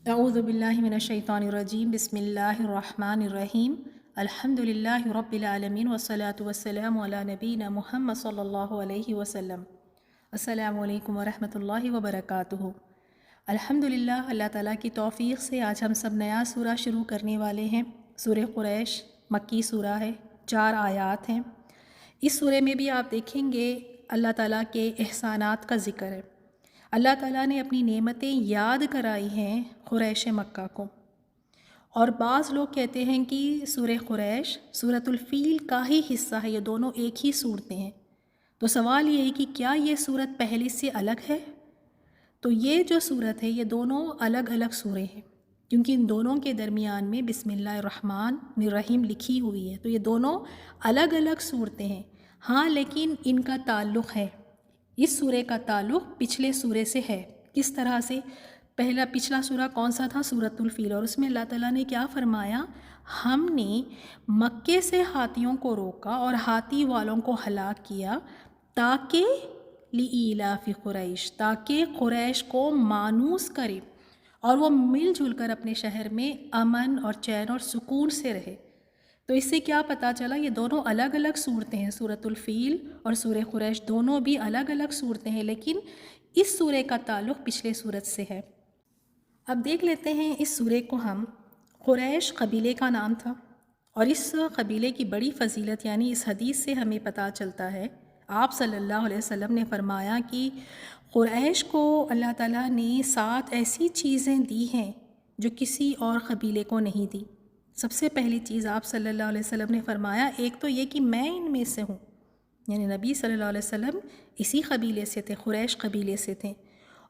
اعوذ باللہ من الشیطان الرجیم بسم اللہ الرحمن الرحیم الحمد للہ رب العالمین والصلاة والسلام علی نبینا محمد صلی اللہ علیہ وسلم۔ السلام علیکم ورحمۃ اللہ وبرکاتہ۔ الحمد للہ، اللہ تعالیٰ کی توفیق سے آج ہم سب نیا سورہ شروع کرنے والے ہیں۔ سورہ قریش مکی سورہ ہے، 4 آیات ہیں۔ اس سورہ میں بھی آپ دیکھیں گے اللہ تعالیٰ کے احسانات کا ذکر ہے۔ اللہ تعالیٰ نے اپنی نعمتیں یاد کرائی ہیں قریش مکہ کو، اور بعض لوگ کہتے ہیں کہ سورہ قریش سورۃ الفیل کا ہی حصہ ہے، یہ دونوں ایک ہی صورتیں ہیں۔ تو سوال یہ ہے کہ کیا یہ صورت پہلے سے الگ ہے؟ تو یہ جو صورت ہے یہ دونوں الگ الگ سورے ہیں، کیونکہ ان دونوں کے درمیان میں بسم اللہ الرحمن الرحیم لکھی ہوئی ہے، تو یہ دونوں الگ الگ صورتیں ہیں۔ ہاں، لیکن ان کا تعلق ہے، اس سورے کا تعلق پچھلے سورے سے ہے۔ کس طرح سے؟ پچھلا سورہ کون سا تھا؟ سورۃ الفیل، اور اس میں اللہ تعالیٰ نے کیا فرمایا؟ ہم نے مکے سے ہاتھیوں کو روکا اور ہاتھی والوں کو ہلاک کیا تاکہ لإیلاف قریش، تاکہ قریش کو مانوس کرے اور وہ مل جل کر اپنے شہر میں امن اور چین اور سکون سے رہے۔ تو اس سے کیا پتہ چلا؟ یہ دونوں الگ الگ صورتیں ہیں، سورۃ الفیل اور سورہ قریش دونوں بھی الگ الگ صورتیں ہیں، لیکن اس سورے کا تعلق پچھلے سورت سے ہے۔ اب دیکھ لیتے ہیں اس سورے کو ہم۔ قریش قبیلے کا نام تھا، اور اس قبیلے کی بڑی فضیلت یعنی اس حدیث سے ہمیں پتہ چلتا ہے۔ آپ صلی اللہ علیہ وسلم نے فرمایا کہ قریش کو اللہ تعالیٰ نے 7 ایسی چیزیں دی ہیں جو کسی اور قبیلے کو نہیں دی۔ سب سے پہلی چیز آپ صلی اللہ علیہ وسلم نے فرمایا، ایک تو یہ کہ میں ان میں سے ہوں، یعنی نبی صلی اللہ علیہ وسلم اسی قبیلے سے تھے، قریش قبیلے سے تھے۔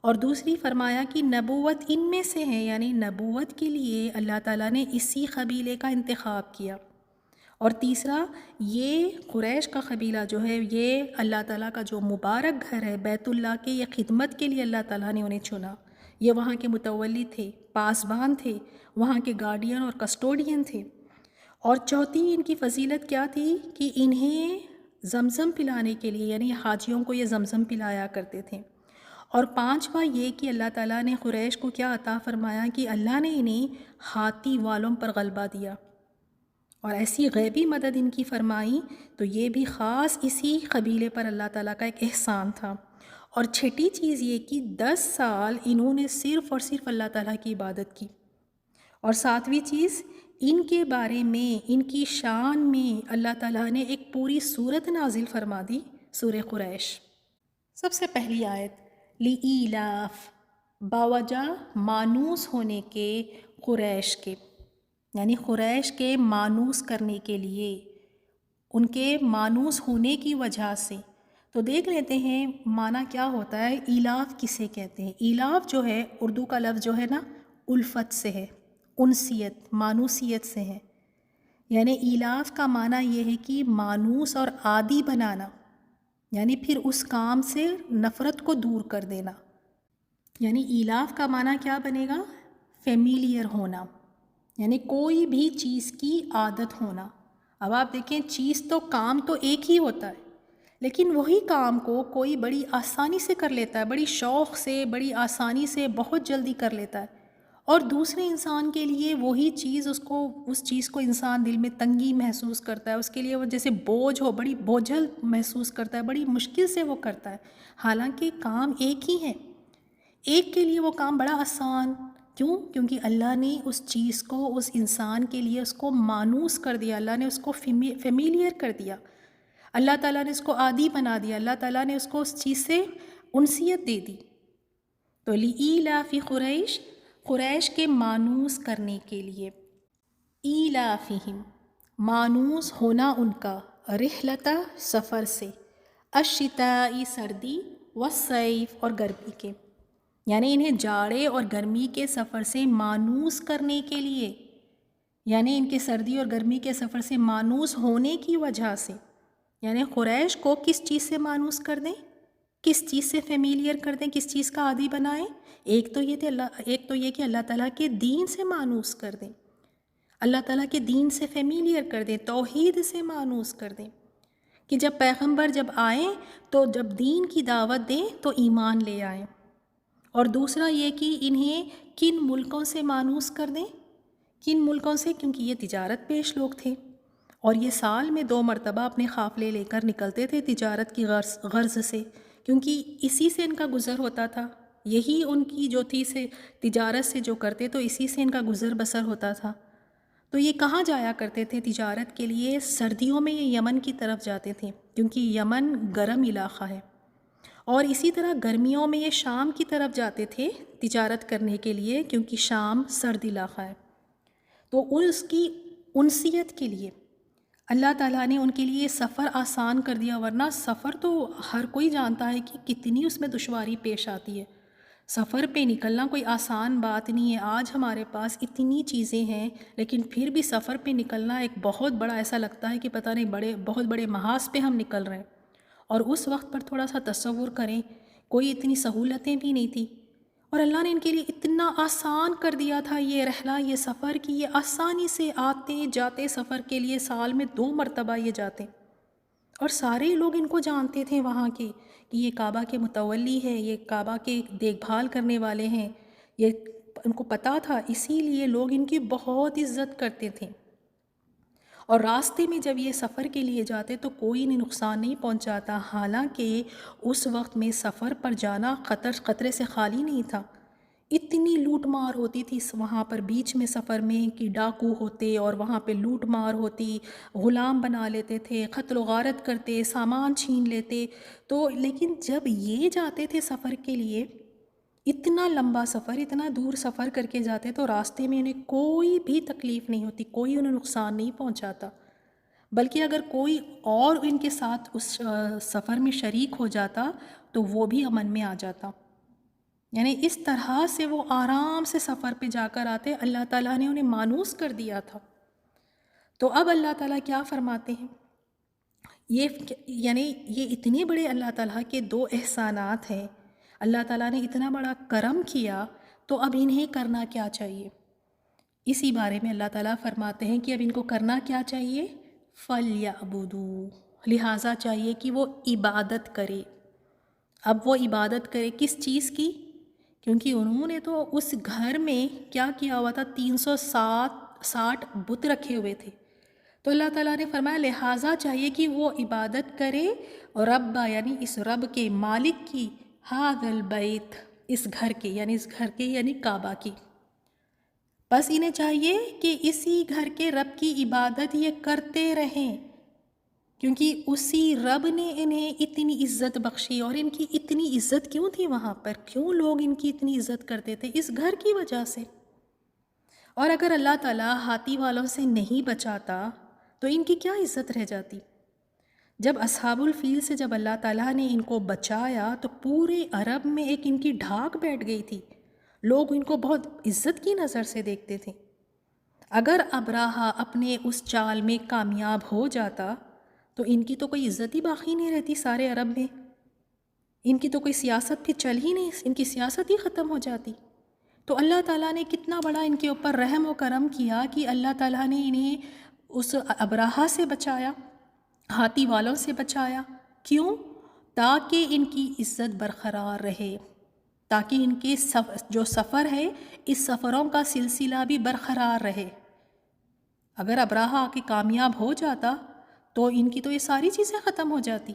اور دوسری فرمایا کہ نبوت ان میں سے ہے، یعنی نبوت کے لیے اللہ تعالیٰ نے اسی قبیلے کا انتخاب کیا۔ اور تیسرا، یہ قریش کا قبیلہ جو ہے یہ اللہ تعالیٰ کا جو مبارک گھر ہے بیت اللہ کے، یہ خدمت کے لیے اللہ تعالیٰ نے انہیں چنا۔ یہ وہاں کے متولی تھے، پاسبان تھے، وہاں کے گارڈین اور کسٹوڈین تھے۔ اور چوتھی ان کی فضیلت کیا تھی کہ انہیں زمزم پلانے کے لیے، یعنی حاجیوں کو یہ زمزم پلایا کرتے تھے۔ اور 5واں یہ کہ اللہ تعالیٰ نے قریش کو کیا عطا فرمایا کہ اللہ نے انہیں ہاتھی والوں پر غلبہ دیا، اور ایسی غیبی مدد ان کی فرمائی، تو یہ بھی خاص اسی قبیلے پر اللہ تعالیٰ کا ایک احسان تھا۔ اور چھٹی چیز یہ کہ 10 سال انہوں نے صرف اور صرف اللہ تعالیٰ کی عبادت کی۔ اور 7ویں چیز، ان کے بارے میں، ان کی شان میں اللہ تعالیٰ نے ایک پوری سورت نازل فرما دی، سورہ قریش۔ سب سے پہلی آیت، لإیلاف، باوجہ مانوس ہونے کے، قریش کے، یعنی قریش کے مانوس کرنے کے لیے، ان کے مانوس ہونے کی وجہ سے۔ تو دیکھ لیتے ہیں معنی کیا ہوتا ہے، ایلاف کسے کہتے ہیں۔ ایلاف جو ہے اردو کا لفظ جو ہے نا، الفت سے ہے، انسیت، مانوسیت سے ہے۔ یعنی ایلاف کا معنی یہ ہے کہ مانوس اور عادی بنانا، یعنی پھر اس کام سے نفرت کو دور کر دینا۔ یعنی ایلاف کا معنی کیا بنے گا؟ فیمیلیئر ہونا، یعنی کوئی بھی چیز کی عادت ہونا۔ اب آپ دیکھیں، چیز تو کام تو ایک ہی ہوتا ہے، لیکن وہی کام کو کوئی بڑی آسانی سے کر لیتا ہے، بڑی شوق سے، بڑی آسانی سے، بہت جلدی کر لیتا ہے، اور دوسرے انسان کے لیے وہی چیز اس چیز کو انسان دل میں تنگی محسوس کرتا ہے، اس کے لیے وہ جیسے بوجھ ہو، بڑی بوجھل محسوس کرتا ہے، بڑی مشکل سے وہ کرتا ہے، حالانکہ کام ایک ہی ہے۔ ایک کے لیے وہ کام بڑا آسان، کیوں؟ کیونکہ اللہ نے اس چیز کو، اس انسان کے لیے اس کو مانوس کر دیا، اللہ نے اس کو فیمیلیئر کر دیا، اللہ تعالیٰ نے اس کو عادی بنا دیا، اللہ تعالیٰ نے اس کو اس چیز سے انسیت دے دی۔ تو لإیلاف قریش، قریش کے مانوس کرنے کے لیے، ایلافہم، مانوس ہونا ان کا، رحلۃ، سفر سے، الشتاء، سردی، والصیف، اور گرمی کے، یعنی انہیں جاڑے اور گرمی کے سفر سے مانوس کرنے کے لیے، یعنی ان کے سردی اور گرمی کے سفر سے مانوس ہونے کی وجہ سے، یعنی قریش کو کس چیز سے مانوس کر دیں، کس چیز سے فیمیلیئر کر دیں، کس چیز کا عادی بنائیں؟ ایک تو یہ کہ اللہ تعالیٰ کے دین سے مانوس کر دیں، اللہ تعالیٰ کے دین سے فیمیلیئر کر دیں، توحید سے مانوس کر دیں، کہ جب پیغمبر جب آئیں تو جب دین کی دعوت دیں تو ایمان لے آئیں، اور دوسرا یہ کہ انہیں کن ملکوں سے مانوس کر دیں. کن ملکوں سے؟ کیونکہ یہ تجارت پیش لوگ تھے اور یہ سال میں 2 مرتبہ اپنے قافلے لے کر نکلتے تھے تجارت کی غرض سے، کیونکہ اسی سے ان کا گزر ہوتا تھا. یہی ان کی جو تھی سے تجارت سے جو کرتے تو اسی سے ان کا گزر بسر ہوتا تھا. تو یہ کہاں جایا کرتے تھے تجارت کے لیے؟ سردیوں میں یہ یمن کی طرف جاتے تھے کیونکہ یمن گرم علاقہ ہے، اور اسی طرح گرمیوں میں یہ شام کی طرف جاتے تھے تجارت کرنے کے لیے کیونکہ شام سرد علاقہ ہے. تو اس کی انسیت کے لیے اللہ تعالیٰ نے ان کے لیے سفر آسان کر دیا، ورنہ سفر تو ہر کوئی جانتا ہے کہ کتنی اس میں دشواری پیش آتی ہے. سفر پہ نکلنا کوئی آسان بات نہیں ہے. آج ہمارے پاس اتنی چیزیں ہیں لیکن پھر بھی سفر پہ نکلنا ایک بہت بڑا، ایسا لگتا ہے کہ پتہ نہیں بہت بڑے محاذ پہ ہم نکل رہے ہیں. اور اس وقت پر تھوڑا سا تصور کریں، کوئی اتنی سہولتیں بھی نہیں تھیں اور اللہ نے ان کے لیے اتنا آسان کر دیا تھا یہ رحلہ، یہ سفر، کہ یہ آسانی سے آتے جاتے سفر کے لیے سال میں 2 مرتبہ یہ جاتے. اور سارے لوگ ان کو جانتے تھے وہاں کے کہ یہ کعبہ کے متولی ہے، یہ کعبہ کے دیکھ بھال کرنے والے ہیں، یہ ان کو پتہ تھا، اسی لیے لوگ ان کی بہت عزت کرتے تھے. اور راستے میں جب یہ سفر کے لیے جاتے تو کوئی انہیں نقصان نہیں پہنچاتا، حالانکہ اس وقت میں سفر پر جانا خطرے سے خالی نہیں تھا. اتنی لوٹ مار ہوتی تھی وہاں پر بیچ میں سفر میں کہ ڈاکو ہوتے اور وہاں پہ لوٹ مار ہوتی، غلام بنا لیتے تھے، قتل و غارت کرتے، سامان چھین لیتے. تو لیکن جب یہ جاتے تھے سفر کے لیے، اتنا لمبا سفر، اتنا دور سفر کر کے جاتے تو راستے میں انہیں کوئی بھی تکلیف نہیں ہوتی، کوئی انہیں نقصان نہیں پہنچاتا. بلکہ اگر کوئی اور ان کے ساتھ اس سفر میں شریک ہو جاتا تو وہ بھی امن میں آ جاتا. یعنی اس طرح سے وہ آرام سے سفر پہ جا کر آتے، اللہ تعالیٰ نے انہیں مانوس کر دیا تھا. تو اب اللہ تعالیٰ کیا فرماتے ہیں؟ یعنی یہ اتنے بڑے اللہ تعالیٰ کے 2 احسانات ہیں، اللہ تعالیٰ نے اتنا بڑا کرم کیا، تو اب انہیں کرنا کیا چاہیے؟ اسی بارے میں اللہ تعالیٰ فرماتے ہیں کہ اب ان کو کرنا کیا چاہیے؟ فَلْيَعْبُدُوا، لہٰذا چاہیے کہ وہ عبادت کرے. اب وہ عبادت کرے کس چیز کی؟ کیونکہ انہوں نے تو اس گھر میں کیا کیا ہوا تھا، 360 بت رکھے ہوئے تھے. تو اللہ تعالیٰ نے فرمایا لہٰذا چاہیے کہ وہ عبادت کرے رب، یعنی اس رب کے، مالک کی، ھذا البیت، اس گھر کے، یعنی کعبہ کی. بس انہیں چاہیے کہ اسی گھر کے رب کی عبادت یہ کرتے رہیں، کیونکہ اسی رب نے انہیں اتنی عزت بخشی. اور ان کی اتنی عزت کیوں تھی وہاں پر؟ کیوں لوگ ان کی اتنی عزت کرتے تھے؟ اس گھر کی وجہ سے. اور اگر اللہ تعالیٰ ہاتھی والوں سے نہیں بچاتا تو ان کی کیا عزت رہ جاتی؟ جب اصحاب الفیل سے جب اللہ تعالیٰ نے ان کو بچایا تو پورے عرب میں ایک ان کی ڈھاک بیٹھ گئی تھی، لوگ ان کو بہت عزت کی نظر سے دیکھتے تھے. اگر ابراہا اپنے اس چال میں کامیاب ہو جاتا تو ان کی تو کوئی عزت ہی باقی نہیں رہتی سارے عرب میں، ان کی تو کوئی سیاست پھر چل ہی نہیں، ان کی سیاست ہی ختم ہو جاتی. تو اللہ تعالیٰ نے کتنا بڑا ان کے اوپر رحم و کرم کیا کہ اللہ تعالیٰ نے انہیں اس ابراہا سے بچایا، ہاتھی والوں سے بچایا. کیوں؟ تاکہ ان کی عزت برقرار رہے، تاکہ ان کے جو سفر ہے اس سفروں کا سلسلہ بھی برقرار رہے. اگر ابراہا آ کے کامیاب ہو جاتا تو ان کی تو یہ ساری چیزیں ختم ہو جاتی.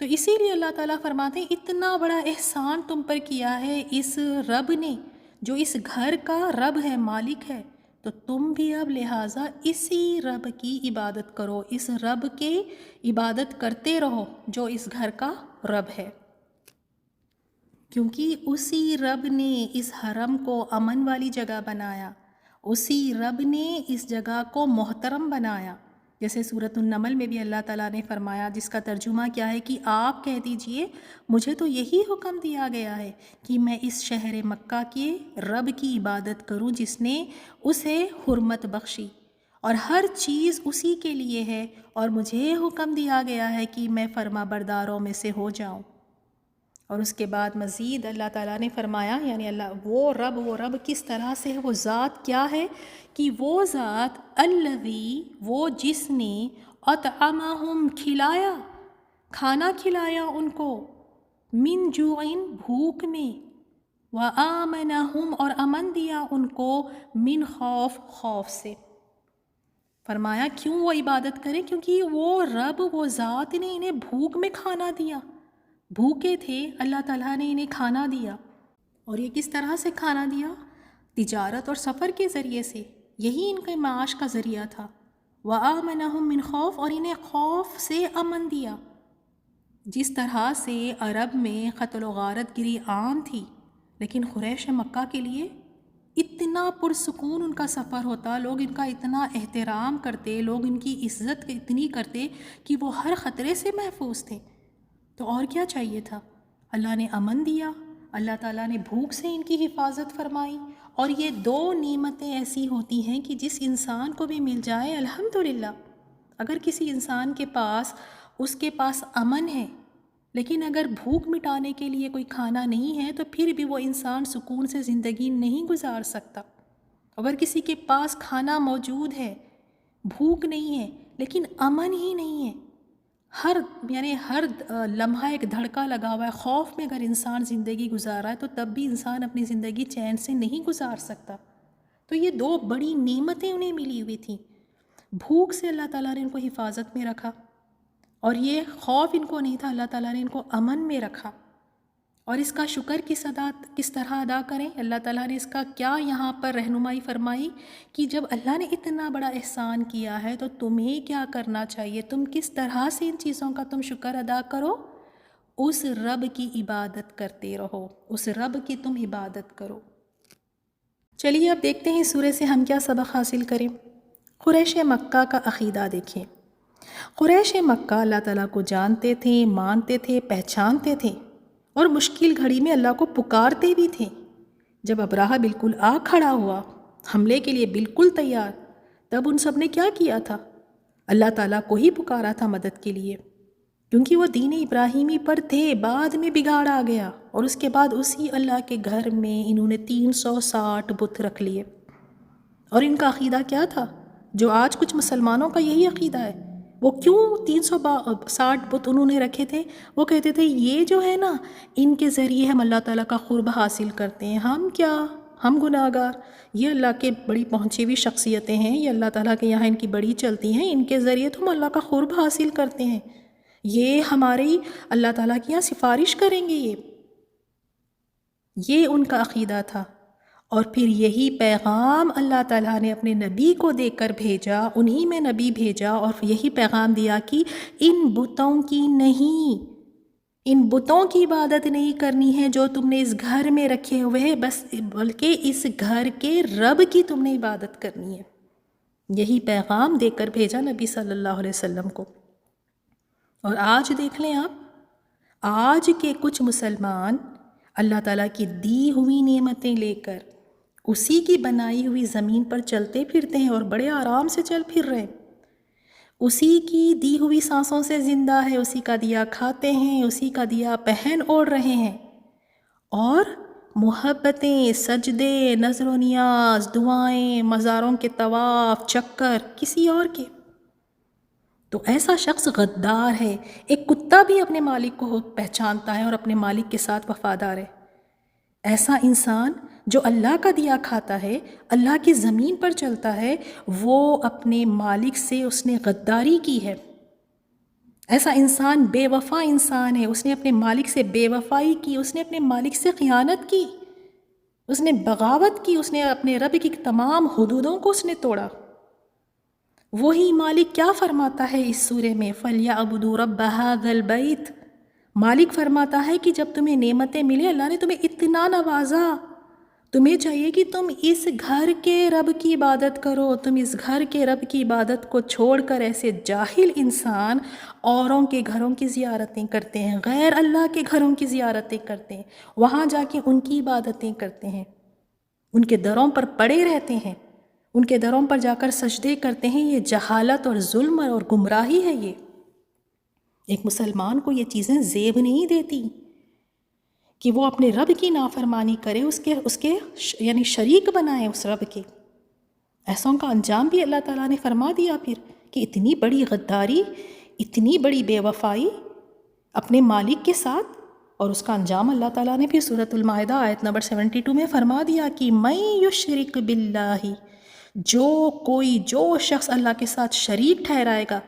تو اسی لیے اللہ تعالیٰ فرماتے ہیں اتنا بڑا احسان تم پر کیا ہے اس رب نے، جو اس گھر کا رب ہے، مالک ہے، تو تم بھی اب لہٰذا اسی رب کی عبادت کرو، اس رب کے عبادت کرتے رہو جو اس گھر کا رب ہے. کیونکہ اسی رب نے اس حرم کو امن والی جگہ بنایا، اسی رب نے اس جگہ کو محترم بنایا. جیسے سورۃ النمل میں بھی اللہ تعالیٰ نے فرمایا، جس کا ترجمہ کیا ہے کہ آپ کہہ دیجئے مجھے تو یہی حکم دیا گیا ہے کہ میں اس شہر مکہ کے رب کی عبادت کروں جس نے اسے حرمت بخشی اور ہر چیز اسی کے لیے ہے، اور مجھے حکم دیا گیا ہے کہ میں فرما برداروں میں سے ہو جاؤں. اور اس کے بعد مزید اللہ تعالیٰ نے فرمایا، یعنی وہ رب کس طرح سے ہے، وہ ذات کیا ہے، کہ وہ ذات الذی، وہ جس نے اطعمہم، کھلایا، کھانا کھلایا ان کو، من جوع، بھوک میں، وآمنہم اور امن دیا ان کو من خوف، خوف سے۔ فرمایا کیوں وہ عبادت کریں؟ کیونکہ وہ رب، وہ ذات نے انہیں بھوک میں کھانا دیا، بھوکے تھے، اللہ تعالیٰ نے انہیں کھانا دیا۔ اور یہ کس طرح سے کھانا دیا؟ تجارت اور سفر کے ذریعے سے، یہی ان کے معاش کا ذریعہ تھا۔ وآمنہم من خوف، اور انہیں خوف سے امن دیا۔ جس طرح سے عرب میں قتل و غارت گری عام تھی، لیکن قریش مکہ کے لیے اتنا پرسکون ان کا سفر ہوتا، لوگ ان کا اتنا احترام کرتے، لوگ ان کی عزت اتنی کرتے کہ وہ ہر خطرے سے محفوظ تھے۔ تو اور کیا چاہیے تھا؟ اللہ نے امن دیا، اللہ تعالیٰ نے بھوک سے ان کی حفاظت فرمائی۔ اور یہ دو نعمتیں ایسی ہوتی ہیں کہ جس انسان کو بھی مل جائے الحمدللہ۔ اگر کسی انسان کے پاس، اس کے پاس امن ہے، لیکن اگر بھوک مٹانے کے لیے کوئی کھانا نہیں ہے تو پھر بھی وہ انسان سکون سے زندگی نہیں گزار سکتا۔ اگر کسی کے پاس کھانا موجود ہے، بھوک نہیں ہے، لیکن امن ہی نہیں ہے، ہر لمحہ ایک دھڑکا لگا ہوا ہے، خوف میں اگر انسان زندگی گزار رہا ہے تو تب بھی انسان اپنی زندگی چین سے نہیں گزار سکتا۔ تو یہ دو بڑی نعمتیں انہیں ملی ہوئی تھیں۔ بھوک سے اللہ تعالیٰ نے ان کو حفاظت میں رکھا، اور یہ خوف ان کو نہیں تھا، اللہ تعالیٰ نے ان کو امن میں رکھا۔ اور اس کا شکر کس طرح ادا کریں؟ اللہ تعالیٰ نے اس کا کیا یہاں پر رہنمائی فرمائی کہ جب اللہ نے اتنا بڑا احسان کیا ہے تو تمہیں کیا کرنا چاہیے، تم کس طرح سے ان چیزوں کا تم شکر ادا کرو؟ اس رب کی عبادت کرتے رہو، اس رب کی تم عبادت کرو۔ چلیے اب دیکھتے ہیں اس سورہ سے ہم کیا سبق حاصل کریں۔ قریش مکہ کا عقیدہ دیکھیں۔ قریش مکہ اللہ تعالیٰ کو جانتے تھے، مانتے تھے، پہچانتے تھے، اور مشکل گھڑی میں اللہ کو پکارتے بھی تھے۔ جب ابراہہ بالکل آ کھڑا ہوا، حملے کے لیے بالکل تیار، تب ان سب نے کیا کیا تھا؟ اللہ تعالیٰ کو ہی پکارا تھا مدد کے لیے، کیونکہ وہ دین ابراہیمی پر تھے۔ بعد میں بگاڑ آ گیا، اور اس کے بعد اسی اللہ کے گھر میں انہوں نے 360 بت رکھ لیے۔ اور ان کا عقیدہ کیا تھا؟ جو آج کچھ مسلمانوں کا یہی عقیدہ ہے۔ وہ کیوں 360 بت انہوں نے رکھے تھے؟ وہ کہتے تھے یہ جو ہے نا، ان کے ذریعے ہم اللہ تعالیٰ کا قرب حاصل کرتے ہیں، ہم کیا، ہم گناہ گار، یہ اللہ کے بڑی پہنچی ہوئی شخصیتیں ہیں، یہ اللہ تعالیٰ کے یہاں ان کی بڑی چلتی ہیں، ان کے ذریعے تو ہم اللہ کا قرب حاصل کرتے ہیں، یہ ہماری اللہ تعالیٰ کے یہاں سفارش کریں گے۔ یہ ان کا عقیدہ تھا۔ اور پھر یہی پیغام اللہ تعالیٰ نے اپنے نبی کو دے کر بھیجا، انہی میں نبی بھیجا، اور یہی پیغام دیا کہ ان بتوں کی نہیں، ان بتوں کی عبادت نہیں کرنی ہے جو تم نے اس گھر میں رکھے ہوئے ہیں، بس بلکہ اس گھر کے رب کی تم نے عبادت کرنی ہے۔ یہی پیغام دے کر بھیجا نبی صلی اللہ علیہ وسلم کو۔ اور آج دیکھ لیں آپ، آج کے کچھ مسلمان اللہ تعالیٰ کی دی ہوئی نعمتیں لے کر اسی کی بنائی ہوئی زمین پر چلتے پھرتے ہیں، اور بڑے آرام سے چل پھر رہے ہیں، اسی کی دی ہوئی سانسوں سے زندہ ہے، اسی کا دیا کھاتے ہیں، اسی کا دیا پہن اوڑھ رہے ہیں، اور محبتیں، سجدے، نظر و نیاز، دعائیں، مزاروں کے طواف، چکر کسی اور کے۔ تو ایسا شخص غدار ہے۔ ایک کتا بھی اپنے مالک کو پہچانتا ہے اور اپنے مالک کے ساتھ وفادار ہے۔ ایسا انسان جو اللہ کا دیا کھاتا ہے، اللہ کی زمین پر چلتا ہے، وہ اپنے مالک سے اس نے غداری کی ہے۔ ایسا انسان بے وفا انسان ہے، اس نے اپنے مالک سے بے وفائی کی، اس نے اپنے مالک سے خیانت کی، اس نے بغاوت کی، اس نے اپنے رب کی تمام حدودوں کو اس نے توڑا۔ وہی مالک کیا فرماتا ہے اس سورے میں؟ فَلْيَعْبُدُوا رَبَّ هَذَا الْبَيْتِ۔ مالک فرماتا ہے کہ جب تمہیں نعمتیں ملے، اللہ نے تمہیں اتنا نوازا، تمہیں چاہیے کہ تم اس گھر کے رب کی عبادت کرو۔ تم اس گھر کے رب کی عبادت کو چھوڑ کر ایسے جاہل انسان اوروں کے گھروں کی زیارتیں کرتے ہیں، غیر اللہ کے گھروں کی زیارتیں کرتے ہیں، وہاں جا کے ان کی عبادتیں کرتے ہیں، ان کے دروں پر پڑے رہتے ہیں، ان کے دروں پر جا کر سجدے کرتے ہیں۔ یہ جہالت اور ظلم اور گمراہی ہے۔ یہ ایک مسلمان کو یہ چیزیں زیب نہیں دیتی کہ وہ اپنے رب کی نافرمانی کرے، اس کے یعنی شریک بنائے اس رب کے۔ ایسوں کا انجام بھی اللہ تعالیٰ نے فرما دیا پھر کہ اتنی بڑی غداری، اتنی بڑی بے وفائی اپنے مالک کے ساتھ، اور اس کا انجام اللہ تعالیٰ نے پھر سورۃ المائدہ آیت نمبر 72 میں فرما دیا کہ من یشرک باللہ، جو شخص اللہ کے ساتھ شریک ٹھہرائے گا،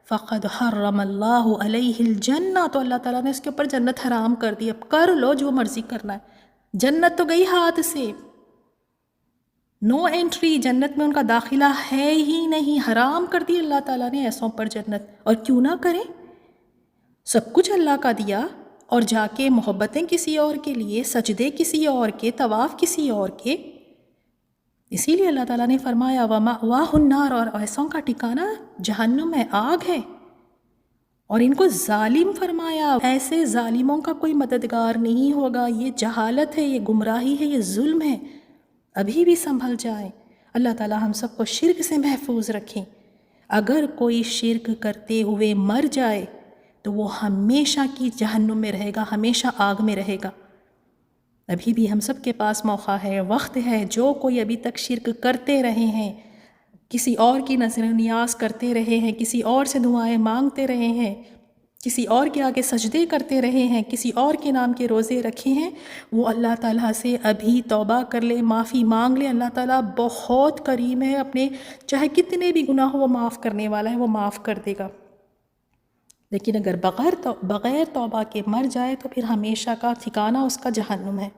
فقد حرم اللہ علیہ الجنہ، تو اللہ تعالیٰ نے اس کے اوپر جنت حرام کر دی. اب کر لو جو مرضی کرنا ہے، جنت تو گئی ہاتھ سے، نو انٹری، جنت میں ان کا داخلہ ہے ہی نہیں، حرام کر دی اللہ تعالیٰ نے ایسوں پر جنت. اور کیوں نہ کریں، سب کچھ اللہ کا دیا اور جا کے محبتیں کسی اور کے لیے، سجدے کسی اور کے، طواف کسی اور کے. اسی لیے اللہ تعالیٰ نے فرمایا وَمَأْوَاهُ النَّارُ، اور ایسوں کا ٹھکانہ جہنم ہے، آگ ہے. اور ان کو ظالم فرمایا، ایسے ظالموں کا کوئی مددگار نہیں ہوگا. یہ جہالت ہے، یہ گمراہی ہے، یہ ظلم ہے. ابھی بھی سنبھل جائیں. اللہ تعالیٰ ہم سب کو شرک سے محفوظ رکھیں. اگر کوئی شرک کرتے ہوئے مر جائے تو وہ ہمیشہ کی جہنم میں رہے گا، ہمیشہ آگ میں رہے گا. ابھی بھی ہم سب کے پاس موقع ہے، وقت ہے. جو کوئی ابھی تک شرک کرتے رہے ہیں، کسی اور کی نظر نیاز کرتے رہے ہیں، کسی اور سے دعائیں مانگتے رہے ہیں، کسی اور کے آگے سجدے کرتے رہے ہیں، کسی اور کے نام کے روزے رکھے ہیں، وہ اللہ تعالیٰ سے ابھی توبہ کر لے، معافی مانگ لے. اللہ تعالیٰ بہت کریم ہے، اپنے چاہے کتنے بھی گناہ ہو وہ معاف کرنے والا ہے، وہ معاف کر دے گا. لیکن اگر بغیر توبہ کے مر جائے تو پھر ہمیشہ کا ٹھکانہ اس کا جہنم ہے.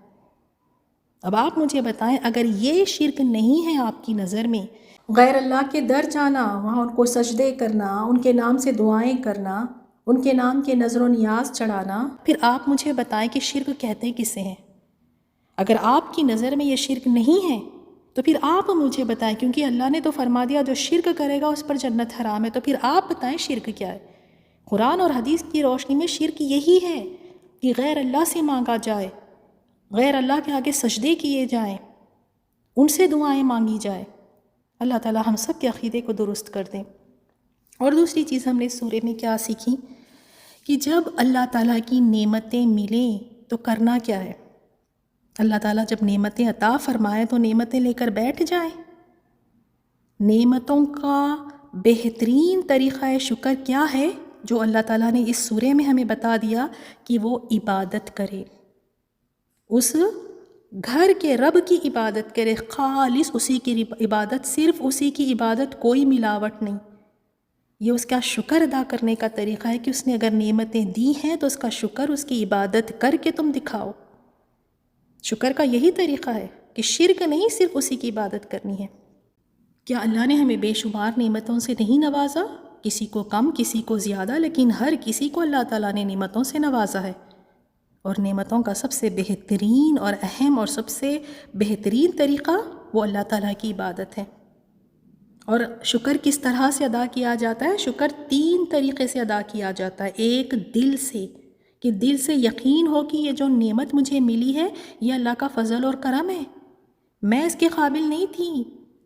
اب آپ مجھے بتائیں، اگر یہ شرک نہیں ہے آپ کی نظر میں، غیر اللہ کے در جانا، وہاں ان کو سجدے کرنا، ان کے نام سے دعائیں کرنا، ان کے نام کے نظر و نیاز چڑھانا، پھر آپ مجھے بتائیں کہ شرک کہتے کسے ہیں؟ اگر آپ کی نظر میں یہ شرک نہیں ہے تو پھر آپ مجھے بتائیں، کیونکہ اللہ نے تو فرما دیا جو شرک کرے گا اس پر جنت حرام ہے. تو پھر آپ بتائیں شرک کیا ہے؟ قرآن اور حدیث کی روشنی میں شرک یہی ہے کہ غیر اللہ سے مانگا جائے، غیر اللہ کے آگے سجدے کیے جائیں، ان سے دعائیں مانگی جائے. اللہ تعالیٰ ہم سب کے عقیدے کو درست کر دیں. اور دوسری چیز ہم نے اس سورے میں کیا سیکھی کہ جب اللہ تعالیٰ کی نعمتیں ملیں تو کرنا کیا ہے؟ اللہ تعالیٰ جب نعمتیں عطا فرمائے تو نعمتیں لے کر بیٹھ جائیں. نعمتوں کا بہترین طریقہ شکر کیا ہے جو اللہ تعالیٰ نے اس سورے میں ہمیں بتا دیا کہ وہ عبادت کرے، اس گھر کے رب کی عبادت کرے، خالص اسی کی عبادت، صرف اسی کی عبادت، کوئی ملاوٹ نہیں. یہ اس کا شکر ادا کرنے کا طریقہ ہے کہ اس نے اگر نعمتیں دی ہیں تو اس کا شکر، اس کی عبادت کر کے تم دکھاؤ. شکر کا یہی طریقہ ہے کہ شرک نہیں، صرف اسی کی عبادت کرنی ہے. کیا اللہ نے ہمیں بے شمار نعمتوں سے نہیں نوازا؟ کسی کو کم، کسی کو زیادہ، لیکن ہر کسی کو اللہ تعالیٰ نے نعمتوں سے نوازا ہے. اور نعمتوں کا سب سے بہترین اور اہم اور سب سے بہترین طریقہ وہ اللہ تعالیٰ کی عبادت ہے. اور شکر کس طرح سے ادا کیا جاتا ہے؟ شکر 3 طریقے سے ادا کیا جاتا ہے. ایک دل سے، کہ دل سے یقین ہو کہ یہ جو نعمت مجھے ملی ہے یہ اللہ کا فضل اور کرم ہے، میں اس کے قابل نہیں تھی،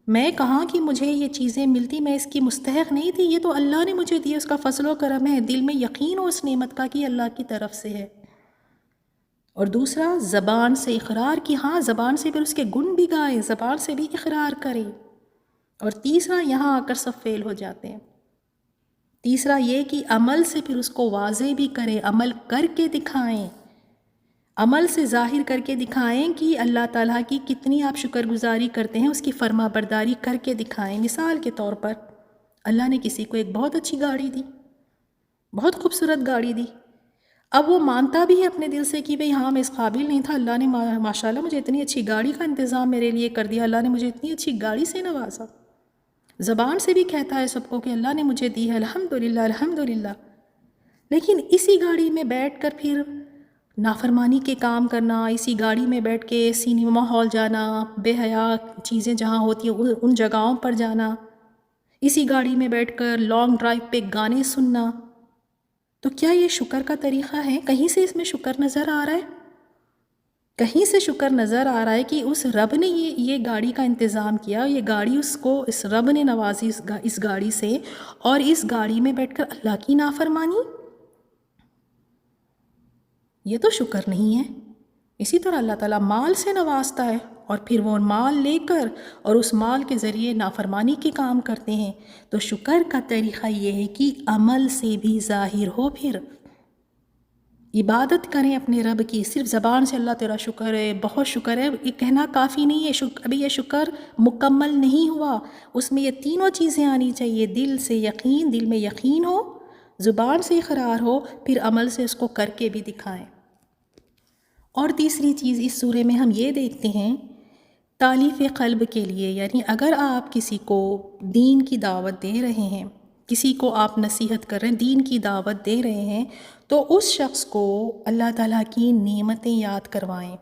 میں کہاں کہ مجھے یہ چیزیں ملتی، میں اس کی مستحق نہیں تھی، یہ تو اللہ نے مجھے دی، اس کا فضل و کرم ہے. دل میں یقین ہو اس نعمت کا کہ اللہ کی طرف سے ہے. اور دوسرا زبان سے اقرار کی، ہاں زبان سے پھر اس کے گن بھی گائے، زبان سے بھی اقرار کرے. اور تیسرا یہاں آ کر سب فیل ہو جاتے ہیں. تیسرا یہ کہ عمل سے پھر اس کو واضح بھی کرے، عمل کر کے دکھائیں، عمل سے ظاہر کر کے دکھائیں کہ اللہ تعالیٰ کی کتنی آپ شکر گزاری کرتے ہیں، اس کی فرما برداری کر کے دکھائیں. مثال کے طور پر اللہ نے کسی کو ایک بہت اچھی گاڑی دی، بہت خوبصورت گاڑی دی. اب وہ مانتا بھی ہے اپنے دل سے کہ بھئی ہاں میں اس قابل نہیں تھا، اللہ نے ماشاءاللہ مجھے اتنی اچھی گاڑی کا انتظام میرے لیے کر دیا، اللہ نے مجھے اتنی اچھی گاڑی سے نوازا. زبان سے بھی کہتا ہے سب کو کہ اللہ نے مجھے دی ہے، الحمدللہ الحمدللہ. لیکن اسی گاڑی میں بیٹھ کر پھر نافرمانی کے کام کرنا، اسی گاڑی میں بیٹھ کے سینما ہال جانا، بے حیا چیزیں جہاں ہوتی ہیں ان جگہوں پر جانا، اسی گاڑی میں بیٹھ کر لانگ ڈرائیو پہ گانے سننا، تو کیا یہ شکر کا طریقہ ہے؟ کہیں سے اس میں شکر نظر آ رہا ہے؟ کہیں سے شکر نظر آ رہا ہے کہ اس رب نے یہ گاڑی کا انتظام کیا، یہ گاڑی اس رب نے نوازی اس گاڑی سے، اور اس گاڑی میں بیٹھ کر اللہ کی نافرمانی؟ یہ تو شکر نہیں ہے. اسی طرح اللہ تعالیٰ مال سے نوازتا ہے اور پھر وہ مال لے کر اور اس مال کے ذریعے نافرمانی کے کام کرتے ہیں. تو شکر کا طریقہ یہ ہے کہ عمل سے بھی ظاہر ہو. پھر عبادت کریں اپنے رب کی، صرف زبان سے اللہ تیرا شکر ہے، بہت شکر ہے، یہ کہنا کافی نہیں ہے، ابھی یہ شکر مکمل نہیں ہوا، اس میں یہ تینوں چیزیں آنی چاہیے، دل سے یقین، دل میں یقین ہو، زبان سے اقرار ہو، پھر عمل سے اس کو کر کے بھی دکھائیں۔ اور تیسری چیز اس سورے میں ہم یہ دیکھتے ہیں تالیف قلب کے لیے، یعنی اگر آپ کسی کو دین کی دعوت دے رہے ہیں، کسی کو آپ نصیحت کر رہے ہیں، دین کی دعوت دے رہے ہیں، تو اس شخص کو اللہ تعالیٰ کی نعمتیں یاد کروائیں۔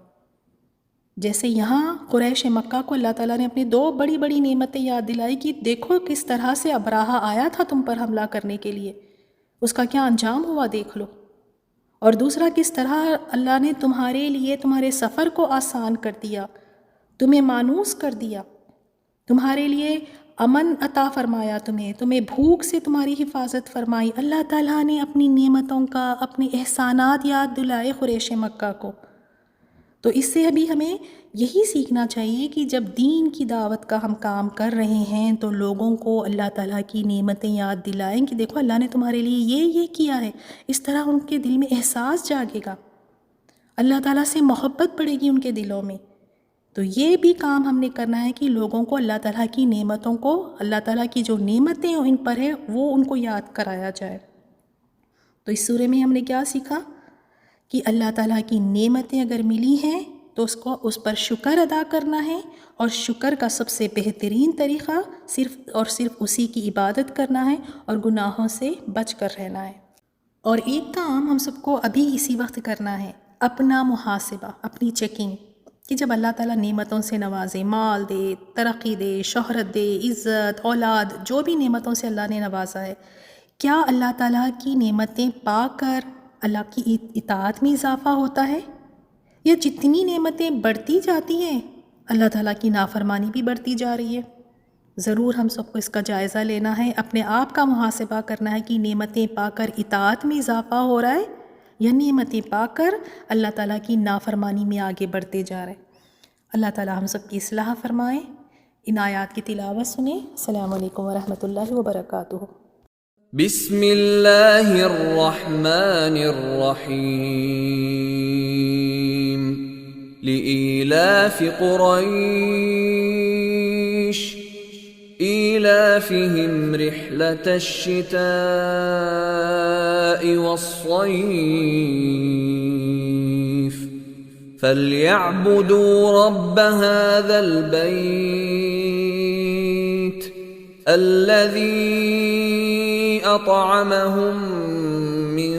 جیسے یہاں قریش مکہ کو اللہ تعالیٰ نے اپنی 2 بڑی بڑی نعمتیں یاد دلائی کہ دیکھو کس طرح سے ابراہہ آیا تھا تم پر حملہ کرنے کے لیے، اس کا کیا انجام ہوا دیکھ لو۔ اور دوسرا کس طرح اللہ نے تمہارے لیے تمہارے سفر کو آسان کر دیا، تمہیں مانوس کر دیا، تمہارے لیے امن عطا فرمایا، تمہیں بھوک سے تمہاری حفاظت فرمائی۔ اللہ تعالیٰ نے اپنی نعمتوں کا، اپنے احسانات یاد دلائے قریش مکہ کو۔ تو اس سے ابھی ہمیں یہی سیکھنا چاہیے کہ جب دین کی دعوت کا ہم کام کر رہے ہیں تو لوگوں کو اللہ تعالیٰ کی نعمتیں یاد دلائیں کہ دیکھو اللہ نے تمہارے لیے یہ کیا ہے، اس طرح ان کے دل میں احساس جاگے گا، اللہ تعالیٰ سے محبت بڑھے گی ان کے دلوں میں۔ تو یہ بھی کام ہم نے کرنا ہے کہ لوگوں کو اللہ تعالیٰ کی نعمتوں کو، اللہ تعالیٰ کی جو نعمتیں ان پر ہے وہ ان کو یاد کرایا جائے۔ تو اس سورے میں ہم نے کیا سیکھا کہ اللہ تعالیٰ کی نعمتیں اگر ملی ہیں تو اس پر شکر ادا کرنا ہے، اور شکر کا سب سے بہترین طریقہ صرف اسی کی عبادت کرنا ہے اور گناہوں سے بچ کر رہنا ہے۔ اور ایک کام ہم سب کو ابھی اسی وقت کرنا ہے، اپنا محاسبہ، اپنی چیکنگ، کہ جب اللہ تعالیٰ نعمتوں سے نوازے، مال دے، ترقی دے، شہرت دے، عزت، اولاد، جو بھی نعمتوں سے اللہ نے نوازا ہے، کیا اللہ تعالیٰ کی نعمتیں پا کر اللہ کی اطاعت میں اضافہ ہوتا ہے، یا جتنی نعمتیں بڑھتی جاتی ہیں اللہ تعالیٰ کی نافرمانی بھی بڑھتی جا رہی ہے؟ ضرور ہم سب کو اس کا جائزہ لینا ہے، اپنے آپ کا محاسبہ کرنا ہے کہ نعمتیں پا کر اطاعت میں اضافہ ہو رہا ہے یا نعمتیں پا کر اللہ تعالیٰ کی نافرمانی میں آگے بڑھتے جا رہے ہیں۔ اللہ تعالیٰ ہم سب کی اصلاح فرمائیں۔ ان آیات کی تلاوت سنیں۔ السلام علیکم ورحمۃ اللہ وبرکاتہ۔ بسم اللہ الرحمن الرحیم۔ لإیلاف قریش إِيلَافِهِمْ رِحْلَةَ الشِّتَاءِ وَالصَّيْفِ فَلْيَعْبُدُوا رَبَّ هَذَا الْبَيْتِ الَّذِي أَطْعَمَهُم مِّن